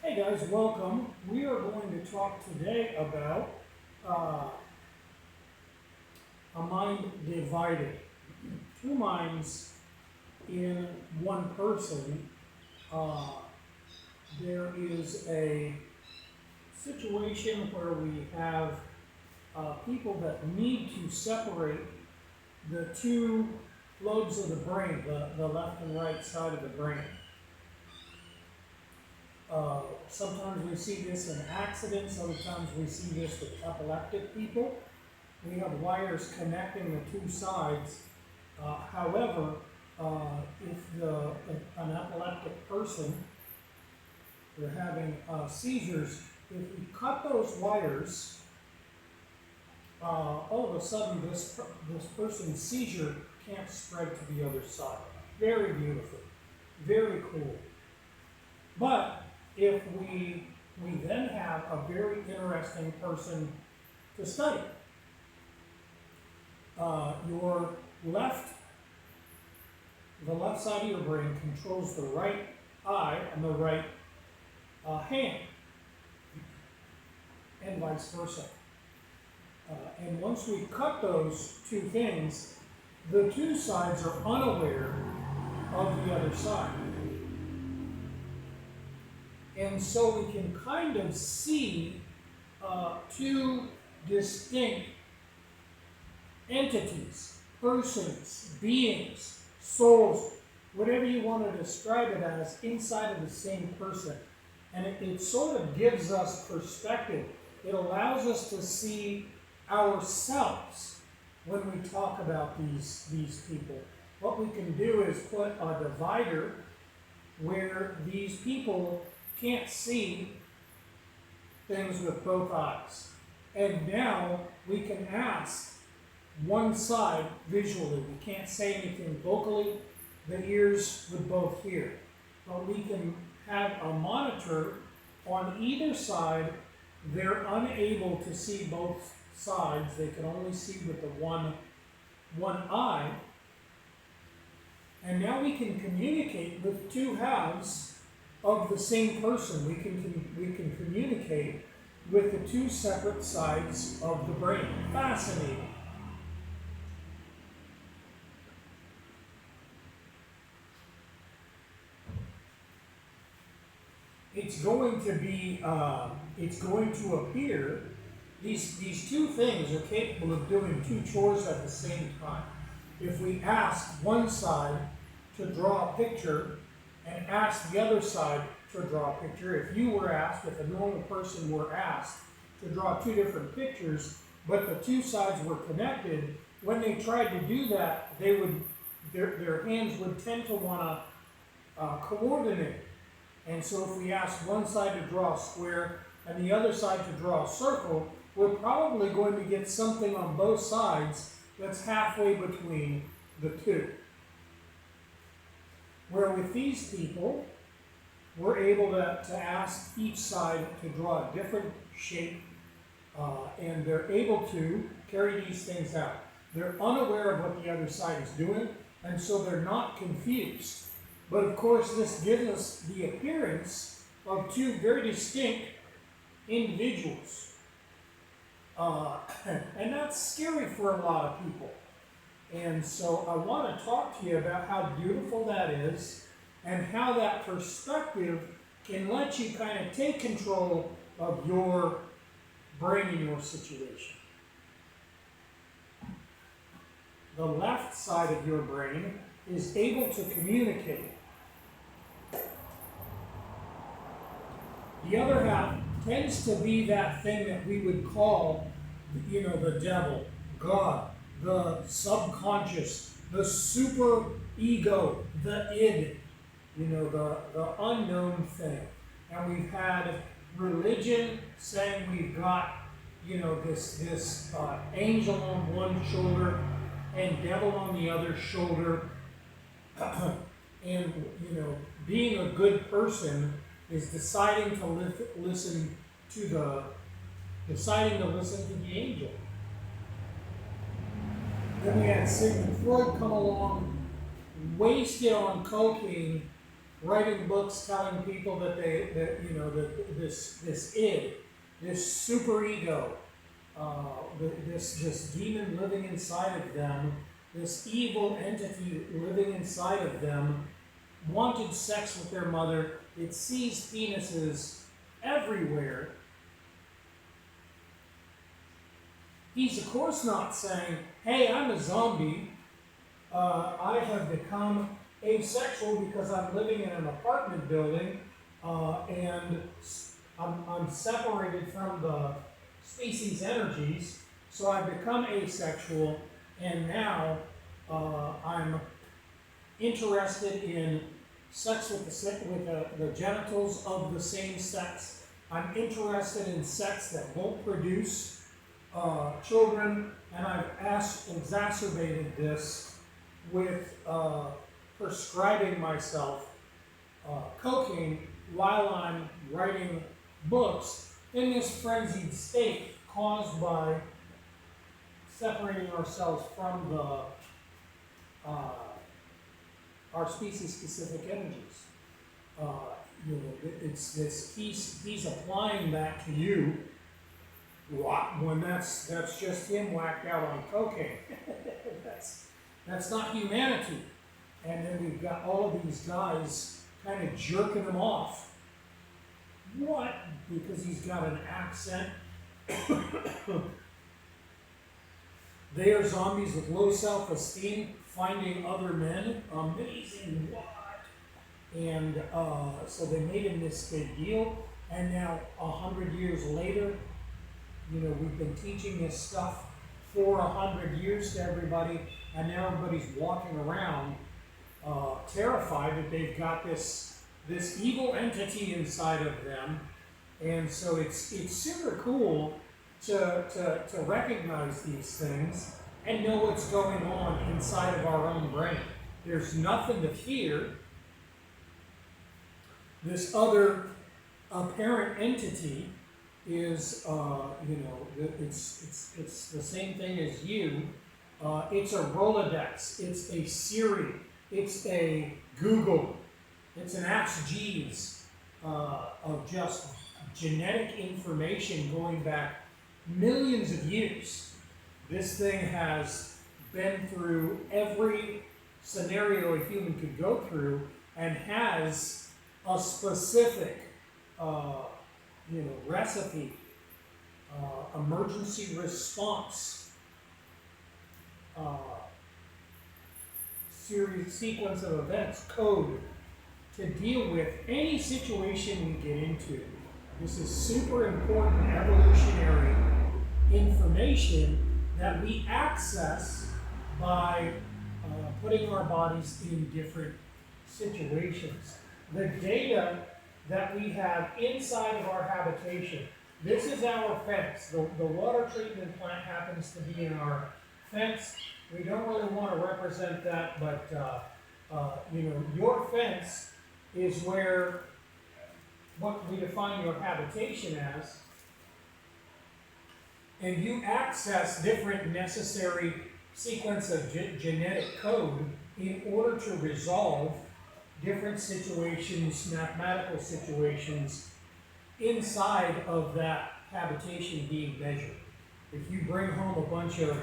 Hey guys, welcome. We are going to talk today about uh, a mind divided. Two minds in one person. Uh, there is a situation where we have people that need to separate the two lobes of the brain, the left and right side of the brain. Sometimes we see this in accidents, other times we see this with epileptic people. We have wires connecting the two sides. However, if an epileptic person, they're having seizures, if we cut those wires, all of a sudden this person's seizure can't spread to the other side. Very beautiful, very cool. But if we then have a very interesting person to study. Your the left side of your brain controls the right eye and the right hand, and vice versa. And once we cut those two things, the two sides are unaware of the other side. And so we can kind of see two distinct entities, persons, beings, souls, whatever you want to describe it as, inside of the same person. And it sort of gives us perspective. It allows us to see ourselves when we talk about these people. What we can do is put a divider where these people can't see things with both eyes. And now we can ask one side visually. We can't say anything vocally. The ears would both hear. But we can have a monitor on either side. They're unable to see both sides. They can only see with the one eye. And now we can communicate with two halves of the same person. We can communicate with the two separate sides of the brain. Fascinating. It's going to appear, these two things are capable of doing two chores at the same time. If we ask one side to draw a picture and ask the other side to draw a picture, if a normal person were asked to draw two different pictures, but the two sides were connected, when they tried to do that, their hands would tend to want to coordinate. And so if we ask one side to draw a square and the other side to draw a circle, we're probably going to get something on both sides that's halfway between the two. Where with these people, we're able to ask each side to draw a different shape, and they're able to carry these things out. They're unaware of what the other side is doing, and so they're not confused. But of course, this gives us the appearance of two very distinct individuals. And that's scary for a lot of people. And so I want to talk to you about how beautiful that is and how that perspective can let you kind of take control of your brain in your situation. The left side of your brain is able to communicate. The other half tends to be that thing that we would call, the devil, God, the subconscious, the super ego, the id, the unknown thing. And we've had religion saying we've got, this angel on one shoulder and devil on the other shoulder. And, being a good person is deciding to listen to the angel. Then we had Sigmund Freud come along, wasted on cocaine, writing books telling people that this id, this superego, this demon living inside of them, this evil entity living inside of them, wanted sex with their mother. It sees penises everywhere. He's of course not saying, hey, I'm a zombie. I have become asexual because I'm living in an apartment building and I'm separated from the species energies, so I've become asexual, and now I'm interested in sex with the genitals of the same sex. I'm interested in sex that won't produce children, and I've exacerbated this with prescribing myself cocaine while I'm writing books in this frenzied state caused by separating ourselves from our species-specific energies. He's applying that to you when that's just him whacked out on cocaine. That's not humanity. And then we've got all of these guys kind of jerking him off. What? Because he's got an accent. They are zombies with low self-esteem, finding other men. Amazing, what? And so they made him this big deal. And now, 100 years later, we've been teaching this stuff for 100 years to everybody, and now everybody's walking around terrified that they've got this evil entity inside of them. And so it's super cool to recognize these things and know what's going on inside of our own brain. There's nothing to fear. This other apparent entity is, it's the same thing as you. It's a Rolodex. It's a Siri. It's a Google. It's an Ask Jeeves of just genetic information going back millions of years. This thing has been through every scenario a human could go through and has a specific recipe, emergency response, sequence of events, code to deal with any situation we get into. This is super important evolutionary information that we access by putting our bodies in different situations. The data that we have inside of our habitation, this is our fence. The water treatment plant happens to be in our fence. We don't really want to represent that, but your fence is where what we define your habitation as, and you access different necessary sequence of genetic code in order to resolve different situations, mathematical situations, inside of that habitation being measured. If you bring home a bunch of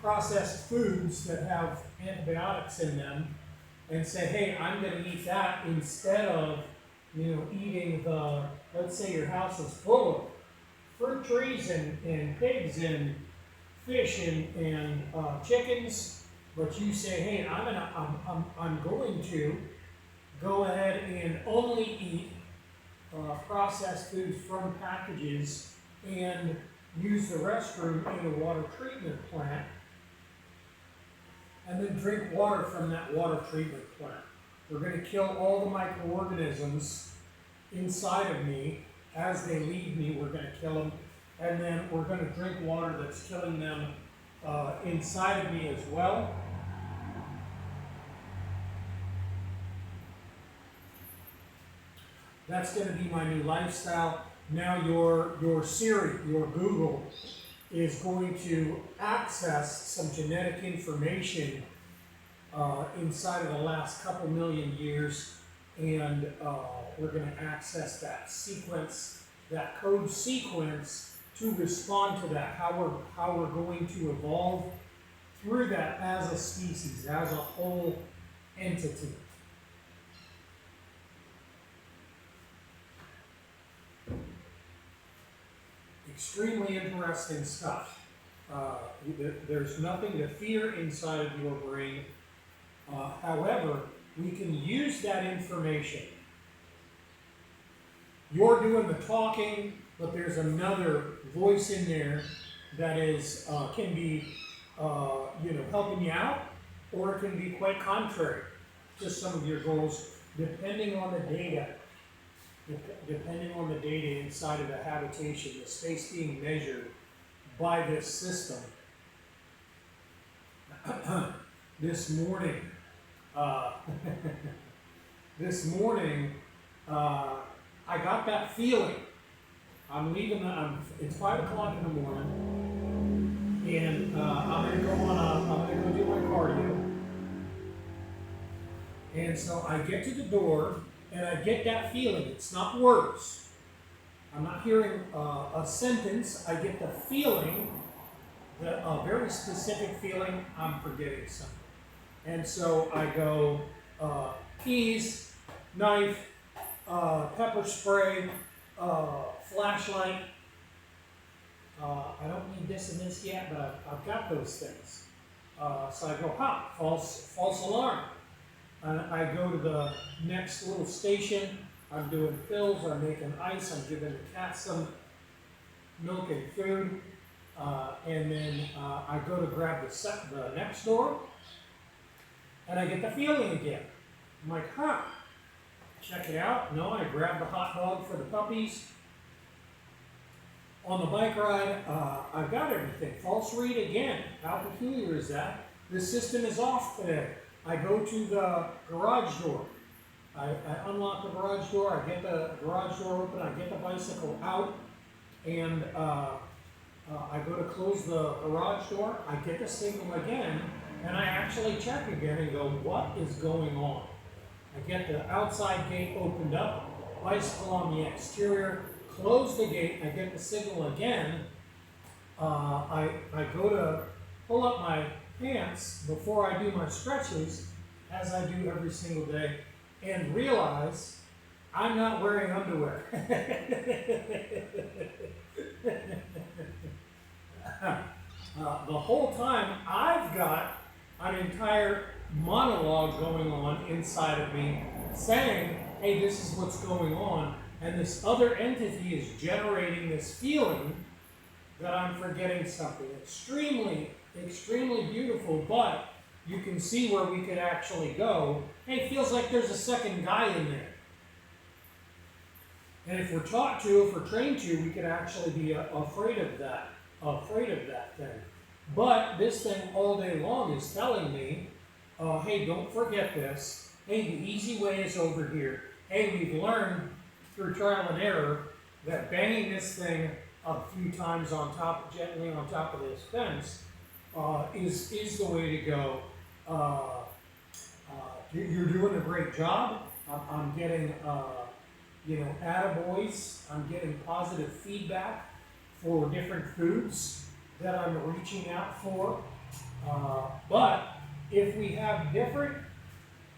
processed foods that have antibiotics in them and say, hey, I'm going to eat that instead of eating let's say your house is full of fruit trees and pigs and fish and chickens, but you say, hey, I'm going to go ahead and only eat processed foods from packages and use the restroom in a water treatment plant, and then drink water from that water treatment plant. We're going to kill all the microorganisms inside of me. As they leave me, we're going to kill them. And then we're going to drink water that's killing them inside of me as well. That's going to be my new lifestyle. Now your Siri, your Google, is going to access some genetic information inside of the last couple million years, and we're going to access that sequence, that code sequence, to respond to that, how we're going to evolve through that as a species, as a whole entity. Extremely interesting stuff. There's nothing to fear inside of your brain. However, we can use that information. You're doing the talking, but there's another voice in there that is can be helping you out, or it can be quite contrary to some of your goals, depending on the data. Depending on the data inside of the habitation, the space being measured by this system. This morning, I got that feeling. I'm leaving. It's 5 o'clock in the morning, and I'm gonna go do my cardio. And so I get to the door, and I get that feeling. It's not words. I'm not hearing a sentence. I get the feeling, a very specific feeling, I'm forgetting something. And so I go, keys, knife, pepper spray, flashlight. I don't need this and this yet, but I've got those things. So I go, false alarm. I go to the next little station. I'm doing pills, I'm making ice, I'm giving the cat some milk and food. And then I go to grab the next door, and I get the feeling again. I'm like, check it out. No, I grab the hot dog for the puppies. On the bike ride, I've got everything. False read again. How peculiar is that? The system is off today. I go to the garage door. I unlock the garage door. I get the garage door open. I get the bicycle out, and I go to close the garage door. I get the signal again, and I actually check again and go, what is going on? I get the outside gate opened up, bicycle on the exterior, close the gate. I get the signal again. I go to pull up my pants before I do my stretches, as I do every single day, and realize I'm not wearing underwear. The whole time I've got an entire monologue going on inside of me saying, hey, this is what's going on, and this other entity is generating this feeling that I'm forgetting something. Extremely beautiful, but you can see where we could actually go. Hey, it feels like there's a second guy in there. And if we're taught to, if we're trained to, we could actually be afraid of that thing. But this thing all day long is telling me, hey, don't forget this. Hey, the easy way is over here. Hey, we've learned through trial and error that banging this thing a few times gently on top of this fence is the way to go. You're doing a great job. I'm getting, attaboys. I'm getting positive feedback for different foods that I'm reaching out for. But if we have different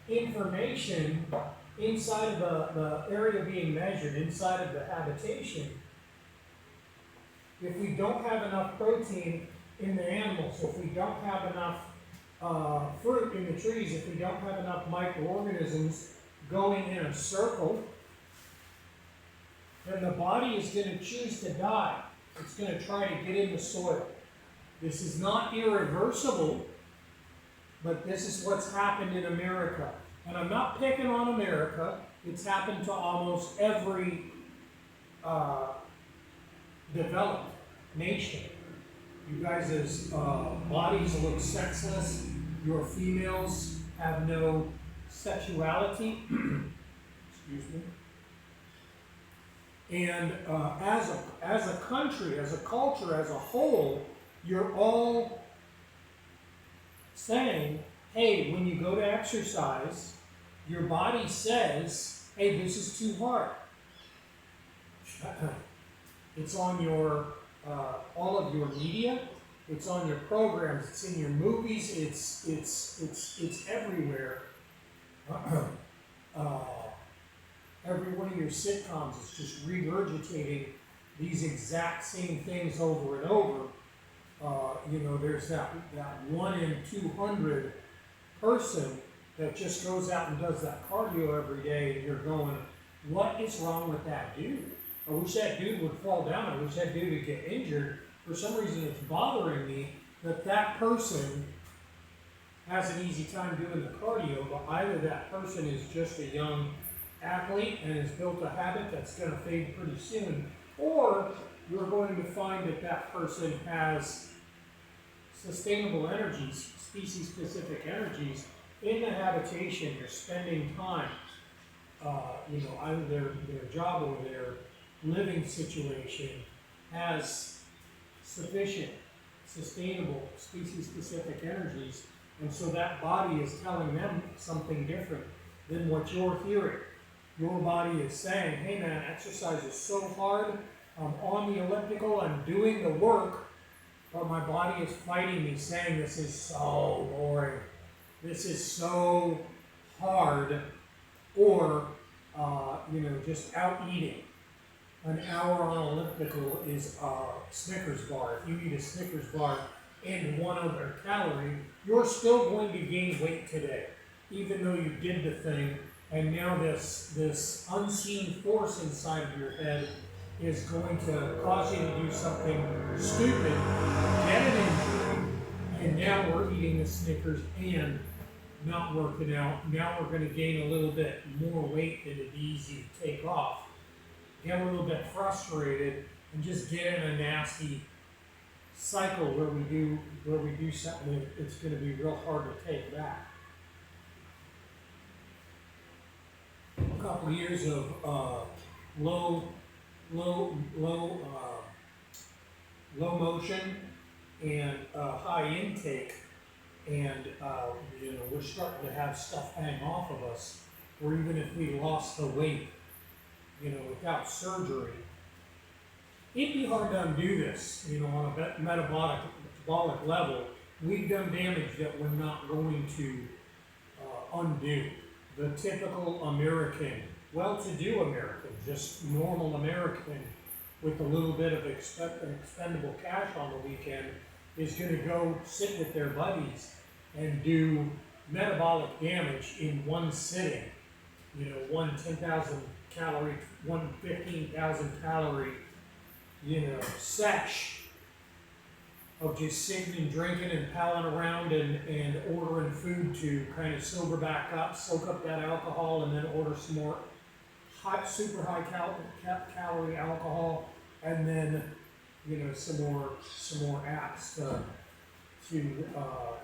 information inside of the area being measured, inside of the habitation, if we don't have enough protein in the animals, if we don't have enough fruit in the trees, if we don't have enough microorganisms going in a circle, then the body is going to choose to die. It's going to try to get in the soil. This is not irreversible, but this is what's happened in America. And I'm not picking on America. It's happened to almost every developed nation. You guys' bodies look sexless. Your females have no sexuality. Excuse me. And as a country, as a culture, as a whole, you're all saying, hey, when you go to exercise, your body says, hey, this is too hard. It's on your, all of your media, it's on your programs, it's in your movies, it's everywhere. Every one of your sitcoms is just regurgitating these exact same things over and over. There's that 1 in 200 person that just goes out and does that cardio every day, and you're going, what is wrong with that dude? I wish that dude would fall down. I wish that dude would get injured. For some reason, it's bothering me that that person has an easy time doing the cardio, but either that person is just a young athlete and has built a habit that's going to fade pretty soon, or you're going to find that that person has sustainable energies, species-specific energies, in the habitation. You're spending time, either their job or their living situation has sufficient, sustainable, species-specific energies, and so that body is telling them something different than what you're hearing. Your body is saying, hey man, exercise is so hard, I'm on the elliptical, I'm doing the work, but my body is fighting me, saying this is so boring, this is so hard, or, just out eating. An hour on elliptical is a Snickers bar. If you eat a Snickers bar and 1 other calorie, you're still going to gain weight today, even though you did the thing, and now this unseen force inside of your head is going to cause you to do something stupid, get an injury, and now we're eating the Snickers and not working out. Now we're going to gain a little bit more weight than it'd be easy to take off, get a little bit frustrated, and just get in a nasty cycle where we do something that it's going to be real hard to take back. A couple of years of low motion and high intake, and we're starting to have stuff hang off of us, or even if we lost the weight, without surgery, it'd be hard to undo this, on a metabolic level. We've done damage that we're not going to undo. The typical American, well-to-do American, just normal American with a little bit of expendable cash on the weekend is going to go sit with their buddies and do metabolic damage in one sitting. One 10,000 calorie, one 15,000 calorie, sesh of just sitting and drinking and palling around and ordering food to kind of sober back up, soak up that alcohol, and then order some more super high calorie alcohol, and then some more apps to when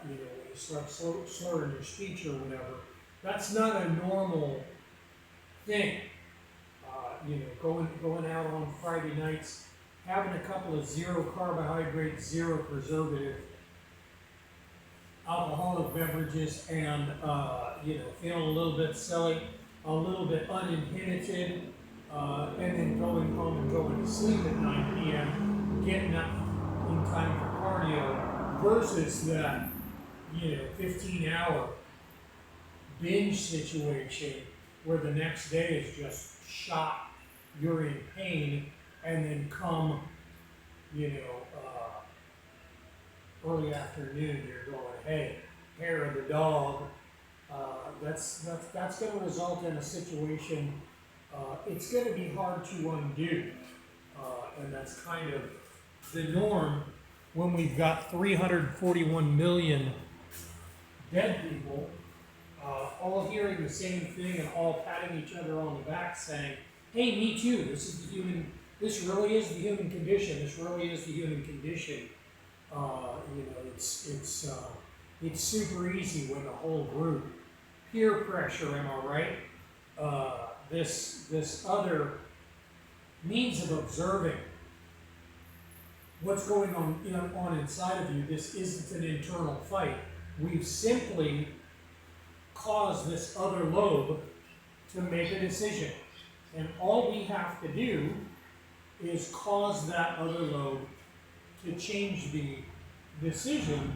you start slurring your speech or whatever. That's not a normal thing. Going out on Friday nights, having a couple of 0 carbohydrate, 0 preservative alcoholic beverages, and feeling a little bit silly, a little bit uninhibited, and then going home and going to sleep at 9 p.m., getting up in time for cardio, versus that 15-hour binge situation where the next day is just shot, you're in pain, and then come, early afternoon, you're going, hey, hair of the dog. That's going to result in a situation. It's going to be hard to undo, and that's kind of the norm when we've got 341 million dead people, all hearing the same thing and all patting each other on the back, saying, "Hey, me too. This really is the human condition. This really is the human condition." It's super easy when the whole group, peer pressure, am I right? This other means of observing what's going on inside of you. This isn't an internal fight. We've simply cause this other lobe to make a decision. And all we have to do is cause that other lobe to change the decision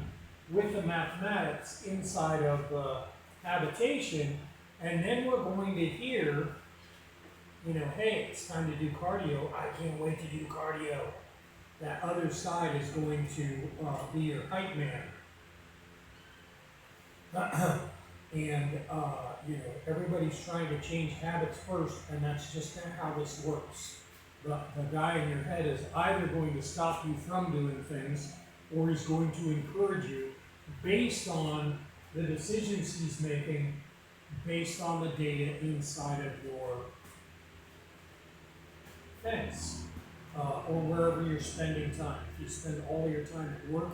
with the mathematics inside of the habitation, and then we're going to hear, hey, it's time to do cardio. I can't wait to do cardio. That other side is going to be your hype man. And everybody's trying to change habits first, and that's just not how this works. The guy in your head is either going to stop you from doing things, or he's going to encourage you based on the decisions he's making, based on the data inside of your fence, or wherever you're spending time. If you spend all your time at work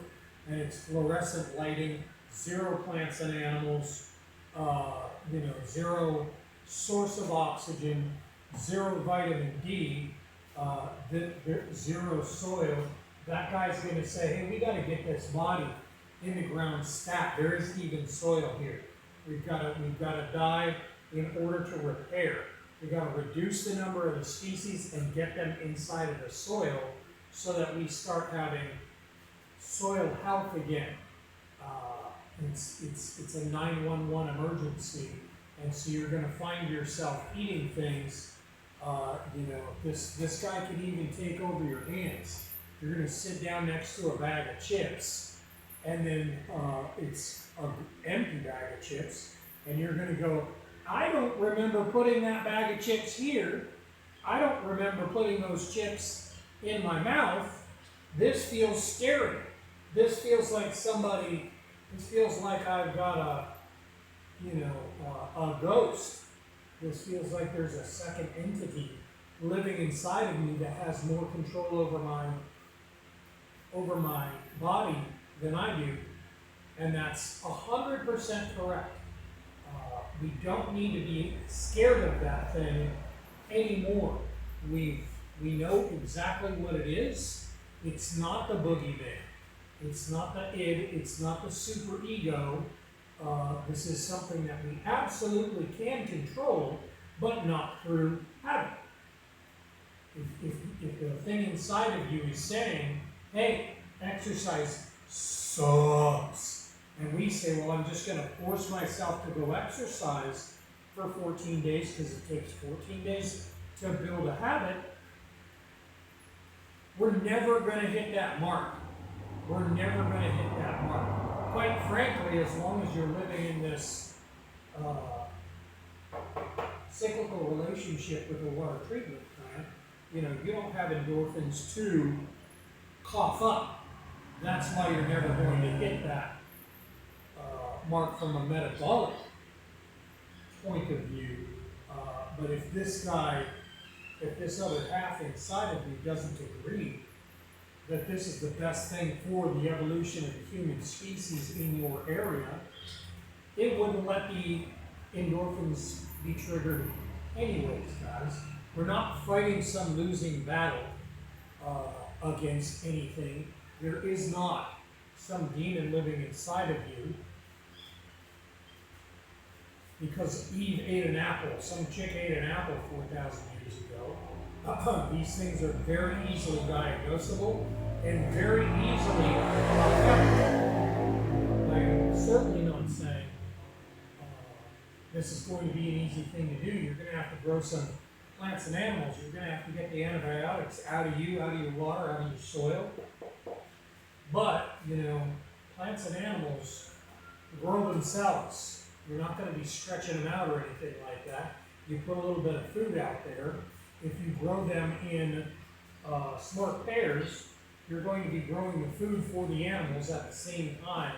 and it's fluorescent lighting, zero plants and animals, zero source of oxygen, zero vitamin D, zero soil, that guy's going to say, hey, we got to get this body in the ground stat. There isn't even soil here. We've got to die in order to repair. We've got to reduce the number of the species and get them inside of the soil so that we start having soil health again. It's a 911 emergency, and so you're going to find yourself eating things. This guy could even take over your hands. You're going to sit down next to a bag of chips, and then it's an empty bag of chips, and you're going to go, I don't remember putting that bag of chips here. I don't remember putting those chips in my mouth. This feels scary. This feels like I've got a ghost. This feels like there's a second entity living inside of me that has more control over my body than I do. And that's 100% correct. We don't need to be scared of that thing anymore. We know exactly what it is. It's not the boogeyman. It's not the id. It's not the super ego. This is something that we absolutely can control, but not through habit. If the thing inside of you is saying, hey, exercise sucks, and we say, well, I'm just going to force myself to go exercise for 14 days because it takes 14 days to build a habit, we're never going to hit that mark. We're never going to hit that mark. Quite frankly, as long as you're living in this cyclical relationship with the water treatment plant, you don't have endorphins to cough up. That's why you're never going to hit that mark from a metabolic point of view. But if this other half inside of you doesn't agree that this is the best thing for the evolution of the human species in your area, it wouldn't let the endorphins be triggered anyways, guys. We're not fighting some losing battle against anything. There is not some demon living inside of you because Eve ate an apple. Some chick ate an apple 4,000 years ago. These things are very easily diagnosable and very easily affected. I'm certainly not saying this is going to be an easy thing to do. You're going to have to grow some plants and animals. You're going to have to get the antibiotics out of you, out of your water, out of your soil. But, plants and animals grow themselves. You're not going to be stretching them out or anything like that. You put a little bit of food out there. If you grow them in smart pairs, you're going to be growing the food for the animals at the same time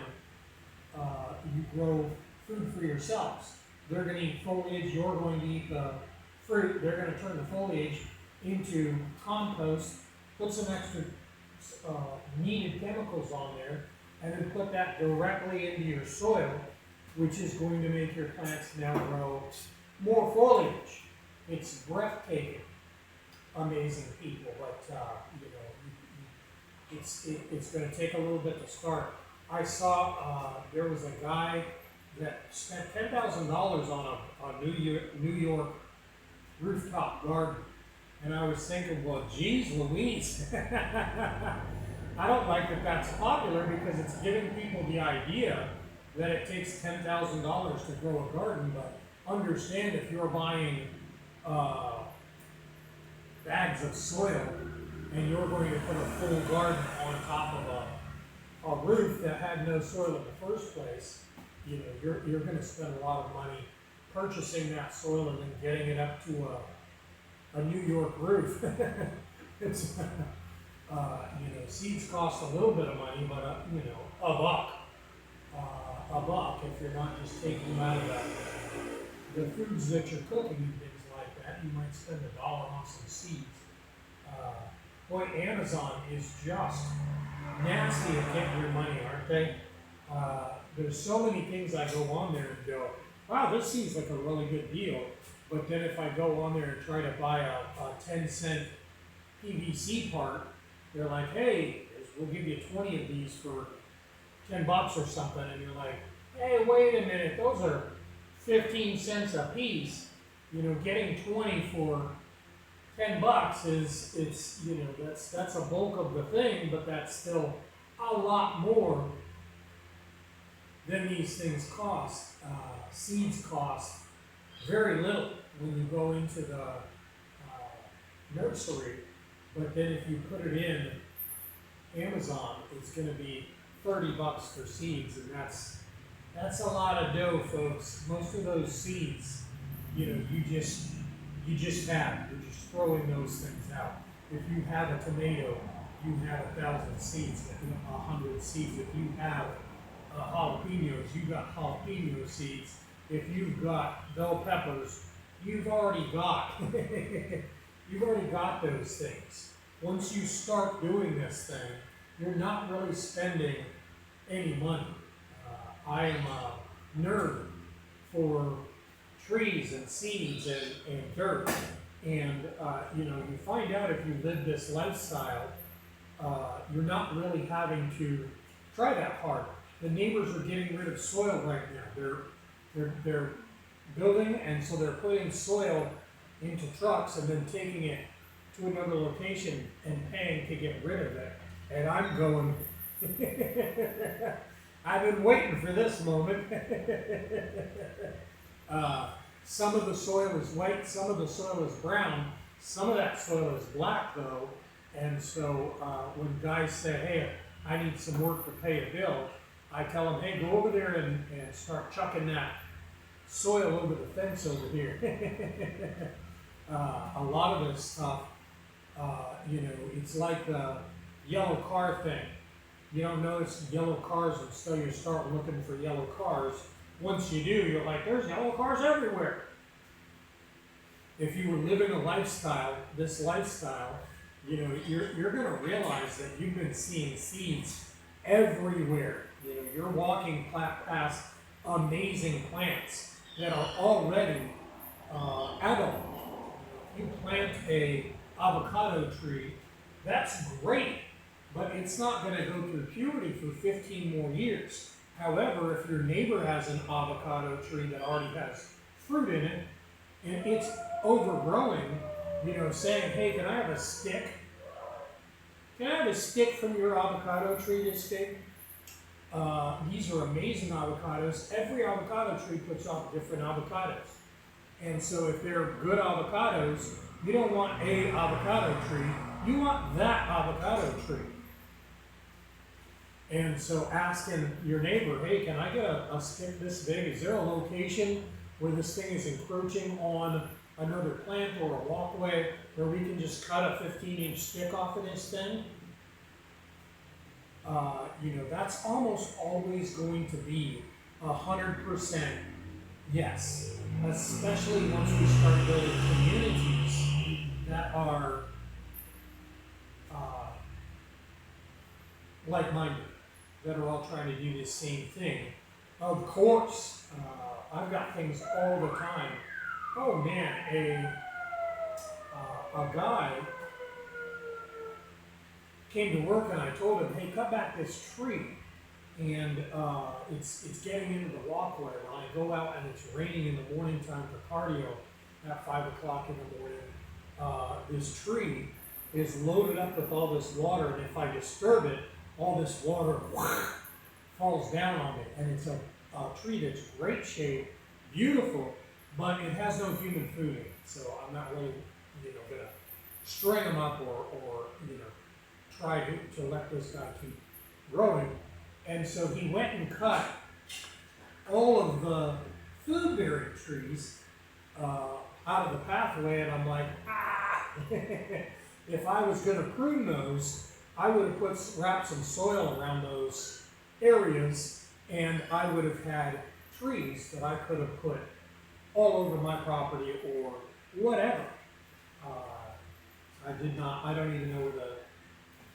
you grow food for yourselves. They're going to eat foliage, you're going to eat the fruit. They're going to turn the foliage into compost, put some extra needed chemicals on there, and then put that directly into your soil, which is going to make your plants now grow more foliage. It's breathtaking, amazing people, but it's going to take a little bit to start. I saw there was a guy that spent $10,000 on a New York rooftop garden. And I was thinking, well, geez Louise. I don't like that that's popular because it's giving people the idea that it takes $10,000 to grow a garden. But understand, if you're buying bags of soil and you're going to put a full garden on top of a roof that had no soil in the first place, you know, you're going to spend a lot of money purchasing that soil and then getting it up to a New York roof. It's, you know, seeds cost a little bit of money, but you know, a buck if you're not just taking them out of the foods that you're cooking and things like that. You might spend $1 on some seeds. Boy, Amazon is just nasty at getting your money, aren't they? There's so many things I go on there and go, wow, this seems like a really good deal. But then if I go on there and try to buy a 10-cent PVC part, they're like, hey, we'll give you 20 of these for $10 or something. And you're like, hey, wait a minute, those are 15 cents a piece. You know, getting 20 for $10 it's, you know, that's a bulk of the thing, but that's still a lot more than these things cost. Seeds cost very little when you go into the nursery, but then if you put it in Amazon, it's going to be $30 for seeds, and that's a lot of dough, folks. Most of those seeds, you know, you're just throwing those things out. If you have a tomato, you have 1,000 seeds, 100 seeds. If you have jalapenos, you got jalapeno seeds. If you've got bell peppers, you've already got those things. Once you start doing this thing, you're not really spending any money. I am a nerd for trees and seeds and dirt. And, you know, you find out if you live this lifestyle, you're not really having to try that hard. The neighbors are getting rid of soil right now. They're building, and so they're putting soil into trucks and then taking it to another location and paying to get rid of it. And I'm going, I've been waiting for this moment. Some of the soil is white, some of the soil is brown, some of that soil is black though. And so when guys say, hey, I need some work to pay a bill, I tell them, hey, go over there and start chucking that soil over the fence over here. A lot of this stuff, you know, it's like the yellow car thing. You don't notice yellow cars until you start looking for yellow cars. Once you do, you're like, there's yellow cars everywhere. If you were living a lifestyle, this lifestyle, you know, you're going to realize that you've been seeing seeds everywhere. You know, you're walking past amazing plants that are already adult. You plant a avocado tree, that's great, but it's not going to go through puberty for 15 more years. However, if your neighbor has an avocado tree that already has fruit in it, and it's overgrowing, you know, saying, hey, can I have a stick? Can I have a stick from your avocado tree this big? These are amazing avocados. Every avocado tree puts off different avocados. And so if they're good avocados, you don't want a avocado tree, you want that avocado tree. And so asking your neighbor, hey, can I get a stick this big? Is there a location where this thing is encroaching on another plant or a walkway where we can just cut a 15-inch stick off of this thing? You know, that's almost always going to be 100% yes, especially once we start building communities that are like-minded, that are all trying to do the same thing. Of course, I've got things all the time. Oh man, a guy came to work and I told him, hey, cut back this tree. and it's getting into the walkway. When I go out and it's raining in the morning time for cardio at 5 o'clock in the morning, this tree is loaded up with all this water, and if I disturb it, all this water falls down on me. And it's a tree that's great shape, beautiful, but it has no human food in it. So I'm not really, gonna string them up or try to let this guy keep growing. And so he went and cut all of the food-bearing trees out of the pathway, and I'm like, if I was going to prune those, I would have wrapped some soil around those areas, and I would have had trees that I could have put all over my property or whatever. I did not. I don't even know where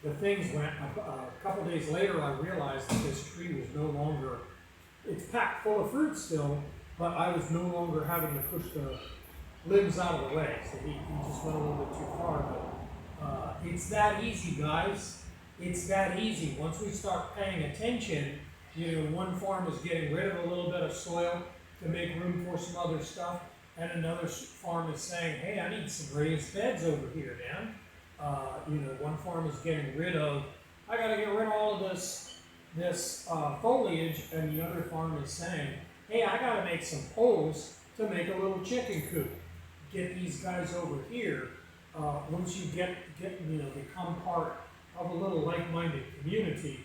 the things went. A couple days later, I realized that this tree was no longer. It's packed full of fruit still, but I was no longer having to push the limbs out of the way. So he just went a little bit too far. But it's that easy, guys. It's that easy. Once we start paying attention, one farm is getting rid of a little bit of soil to make room for some other stuff, and another farm is saying, hey, I need some raised beds over here, man. One farm is getting rid of, I got to get rid of all of this foliage, and the other farm is saying, hey, I got to make some poles to make a little chicken coop. Get these guys over here. Once you become part of a little like-minded community,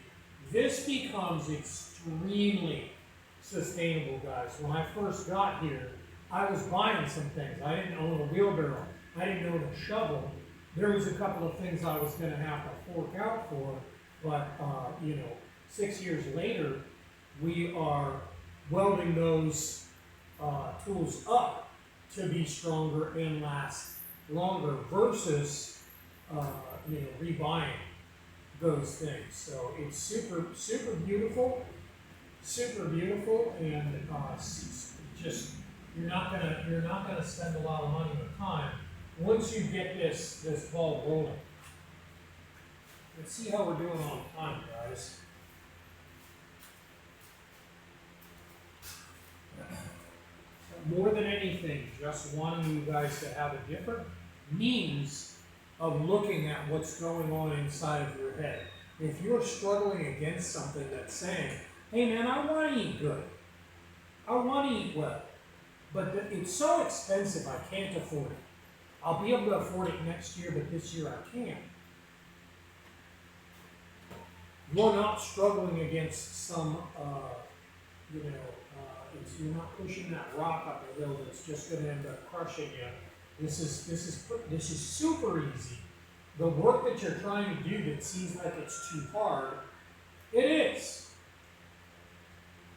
this becomes extremely sustainable, guys. When I first got here, I was buying some things. I didn't own a wheelbarrow. I didn't own a shovel. There was a couple of things I was going to have to fork out for, but 6 years later, we are welding those tools up to be stronger and last longer versus rebuying those things. So it's super, super beautiful, and just you're not gonna spend a lot of money or time once you get this ball rolling. Let's see how we're doing on time, guys. More than anything, just wanting you guys to have a different means of looking at what's going on inside of your head. If you're struggling against something that's saying, hey man, I want to eat good, I want to eat well, but it's so expensive I can't afford it. I'll be able to afford it next year, but this year I can't. You're not struggling against some, you're not pushing that rock up a hill that's just going to end up crushing you. This is super easy. The work that you're trying to do that seems like it's too hard, it is.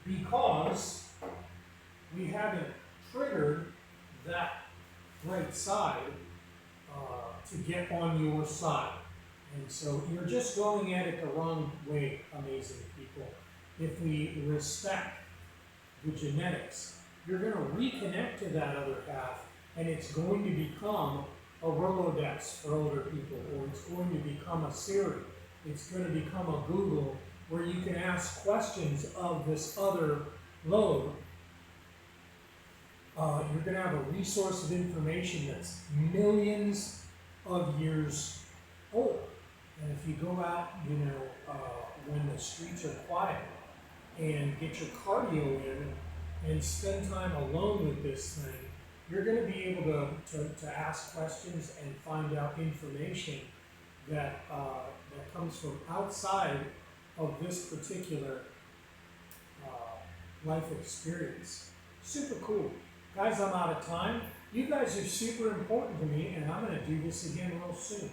Because we haven't triggered that right side to get on your side. And so you're just going at it the wrong way, amazing people. If we respect the genetics, you're going to reconnect to that other half, and it's going to become a Rolodex for older people, or it's going to become a Siri. It's going to become a Google where you can ask questions of this other lobe. You're going to have a resource of information that's millions of years old. And if you go out, when the streets are quiet and get your cardio in and spend time alone with this thing, you're going to be able to ask questions and find out information that comes from outside of this particular life experience. Super cool. Guys, I'm out of time. You guys are super important to me, and I'm going to do this again real soon.